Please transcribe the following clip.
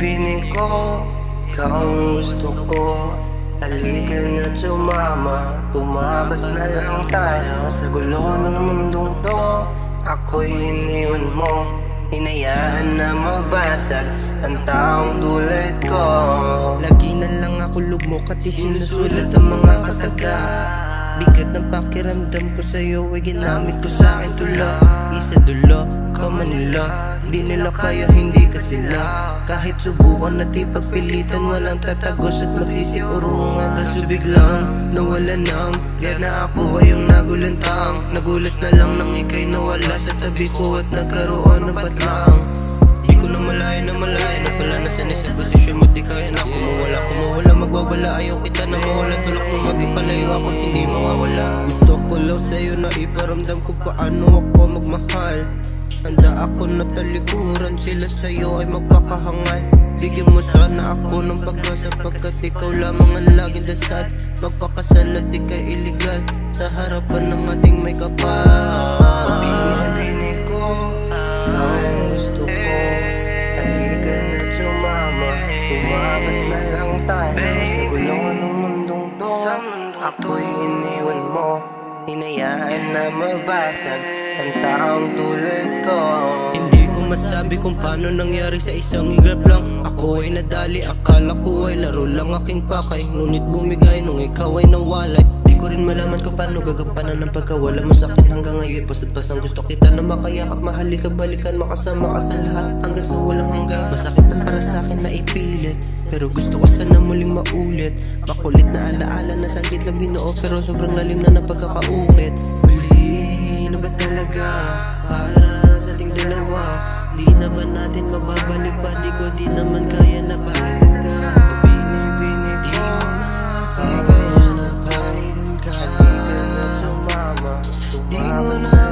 Bini-bini ko, ikaw ang gusto ko. Halika na sumama, tumakas na lang tayo sa gulo ng mundong to. Ako'y iniwan mo, hinayaan na mabasag ang taong tulad ko. Lagi na lang ako lugmok at isinusulat ang mga kataga. Bigat ng pakiramdam ko sa'yo ay ginamit ko sa'kin tula. Isa dulo, ka Manila, di nila kaya hindi ka sila. Kahit subukan at ipagpilitan, walang tatagos at magsisipurungan. Kaso biglang nawala nang kaya na ako ay yung nagulantang. Nagulat na lang nang ika'y nawala sa tabi ko at nagkaroon ng patlang. Di ko na malaya na pala nasanay sa posisyon mo. Di kaya na kumawala, magbabala. Ayaw kita na mawala, tulak mo magpapalayo ako, hindi mawawala. Gusto ko lang sa'yo na iparamdam ko paano ako magmahal. Handa ako na talikuran, sila sa'yo ay magpakahangal. Bigyan mo sana ako ng pag-asa, sapagkat ikaw lamang ang laging dasal. Magpakasal at ika'y illegal sa harapan ng ating may kapal. Bini-bini ko, ikaw ang gusto ko. Halika na sumama, tumakas na lang tayo sa gulo ng mundong to. Ako'y iniwan mo, hinayaan na mabasag ang taong tulad ko. Hindi ko masabi kung paano nangyari sa isang iglap lang. Ako ay nadali, akala ko ay laro lang aking pakay. Ngunit bumigay nung ikaw ay nawalay. Di ko rin malaman kung paano gagampanan ng pagkawala. Masakit hanggang ngayon, pasat-pasang gusto kita na makayakap. Mahalika, balikan, makasama ka sa lahat hanggang sa walang hanggan. Masakit man para sa'kin na ipilit, pero gusto ko sana muling maulit. Makulit na alaala na saglit lang binuo, pero sobrang lalim na ng pagkakaukit. Huli na ba talaga para sa ating dalawa? Di na ba natin mababalik pa? Di ko di naman kaya na palitan ka. Bini-bini ko, di mo na kasi kaya na palitan ka. Halika na sumama, di mo na